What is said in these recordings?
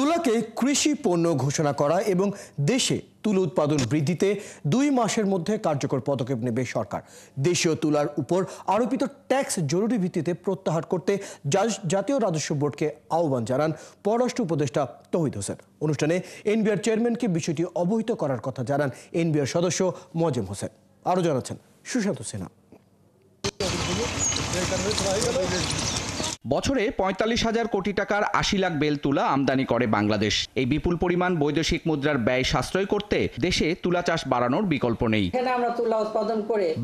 তুলাকে কৃষি পণ্য ঘোষণা করা এবং দেশে তুলা উৎপাদন বৃদ্ধিতে 2 মাসের মধ্যে কার্যকর পদক্ষেপ নেবে সরকার। দেশীয় তুলার উপর আরোপিত ট্যাক্স জরুরি ভিত্তিতে প্রত্যাহার করতে জাতীয় রাজস্ব বোর্ডকে আহ্বান জানান পররাষ্ট্র উপদেষ্টা তৌহিদ হোসেন। অনুষ্ঠানে এনবিআর চেয়ারম্যানকে বিষয়টি অবহিত করার কথা জানান এনবিআর সদস্য মোয়াজ্জেম হোসেন। আরও জানাচ্ছেন সুশান্ত সিনহা। বছরে ৪৫,০০০ কোটি টাকার ৮০ লাখ বেল তুলা আমদানি করে বাংলাদেশ। এই বিপুল পরিমাণ বৈদেশিক মুদ্রার ব্যয় সাশ্রয় করতে দেশে তুলা চাষ বাড়ানোর বিকল্প নেই।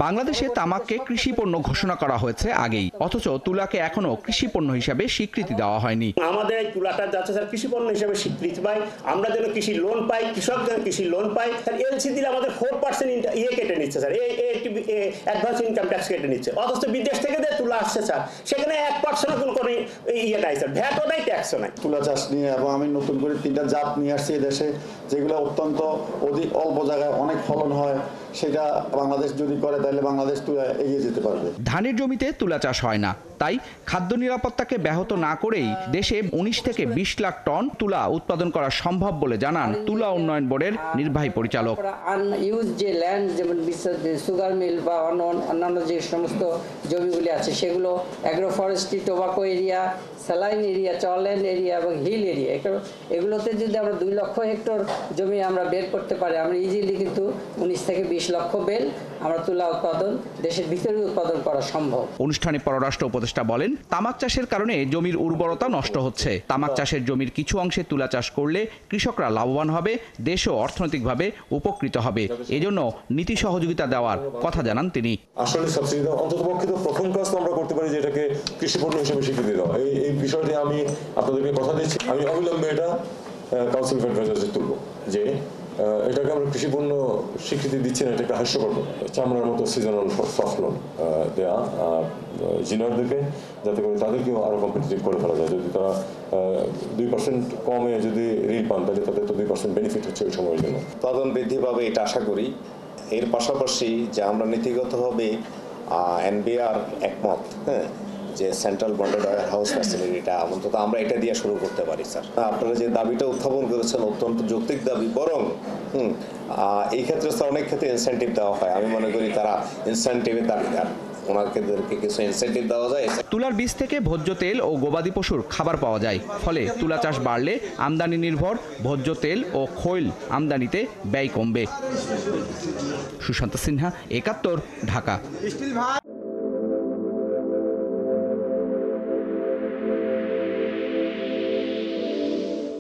বাংলাদেশে তামাককে কৃষি পণ্য ঘোষণা করা হয়েছে আগেই, অথচ তুলাকে এখনো কৃষি পণ্য হিসাবে স্বীকৃতি দেওয়া হয়নি। আমাদের তুলাটা যাচ্ছে স্যার কৃষি পণ্য হিসাবে স্বীকৃতি পাই, আমরা যেন কৃষি লোন পাই, কৃষক যেন কৃষি লোন পাই। এলসি দিলে আমাদের 4% কেটে নিচ্ছে স্যার, অ্যাডভান্স ইনকাম ট্যাক্স কেটে নিচ্ছে, অথচ বিদেশ থেকে যে তুলা আসছে স্যার সেখানে 1% কোনো ইয়ে নাই স্যার, ভ্যাটও নাই, ট্যাক্সও নাই। তুলা চাষ নিয়ে এবং আমি নতুন করে 3টা জাত নিয়ে আসছি দেশে, যেগুলো অত্যন্ত অল্প জায়গায় অনেক ফলন হয়। সেটা বাংলাদেশ যদি করে তাহলে বাংলাদেশ তুলা এগিয়ে যেতে পারবে। ধানের জমিতে তুলা চাষ হয় না, তাই খাদ্য নিরাপত্তাকে ব্যাহত না করেই দেশে 19 থেকে 20 লাখ টন তুলা উৎপাদন করা সম্ভব বলে জানান তুলা উন্নয়ন বোর্ডের নির্বাহী পরিচালক। আনইউজ যে ল্যান্ড, যেমন সুগার মিল বা অন্যান্য যে সমস্ত জমিগুলি আছে সেগুলো agro forestry, tobacco area, saline area, charland area এবং হিল এরিয়া, এগুলোতে যদি আমরা 2 লক্ষ হেক্টর জমি আমরা বের করতে পারি, আমরা ইজিলি কিন্তু 19 থেকে 20 লক্ষ বেল আমরা তুলা উৎপাদন দেশের ভিতরে উৎপাদন করা সম্ভব। অনুষ্ঠানে পররাষ্ট্র উপদেষ্টা বলেন, তামাক চাষের কারণে জমির উর্বরতা নষ্ট হচ্ছে। তামাক চাষের জমির কিছু অংশে তুলা চাষ করলে কৃষকরা লাভবান হবে, দেশও অর্থনৈতিকভাবে উপকৃত হবে। এজন্য নীতি সহযোগিতা দেওয়ার কথা জানান তিনি। আসলে সাবসিডি অন্ততপক্ষে তো প্রথম কাজ আমরা করতে পারি যে এটাকে কৃষি পণ্য হিসেবে স্বীকৃতি দেওয়া। এই বিষয়টি আমি আপনাদেরকে কথা দিচ্ছি, আমি অবিলম্বে এটা কাউন্সিল অফ অ্যাডভাইজার্সে তুলব যে এটাকে আমরা কৃষি পণ্য স্বীকৃতি দিচ্ছি না, এটাকে হাস্যকর চামড়ার মতো সিজনাল সফট লোন দেওয়া জিনিয়ারদেরকে, যাতে করে তাদেরকেও আরো কম্পিটিটিভ করে ফেলা যায়। যদি তারা 2% কমে যদি ঋণ পান তাহলে তাদের তো 2% বেনিফিট হচ্ছে ওই সময়ের জন্য। উৎপাদন বৃদ্ধি পাবে এটা আশা করি। এর পাশাপাশি যে আমরা নীতিগতভাবে এনবিআর একমত, যে সেন্ট্রাল বন্ডেড হাউস ফ্যাসিলিটিটা অন্তত আমরা এটা দিয়ে শুরু করতে পারি স্যার। আপনারা যে দাবিটা উত্থাপন করেছেন অত্যন্ত যৌক্তিক দাবি, বরং এই ক্ষেত্রে অনেক ক্ষেত্রে ইনসেন্টিভ দেওয়া হয়। আমি মনে করি তারা ইনসেন্টিভে দাবিদার, ওনাদেরকে কিছু ইনসেন্টিভ দেওয়া যায়। তুলার বীজ থেকে ভোজ্য তেল ও গবাদি পশুর খাবার পাওয়া যায়, ফলে তুলা চাষ বাড়লে আমদানি নির্ভর ভোজ্য তেল ও খৈল আমদানিতে ব্যয় কমবে। সুশান্ত সিনহা, 71, ঢাকা।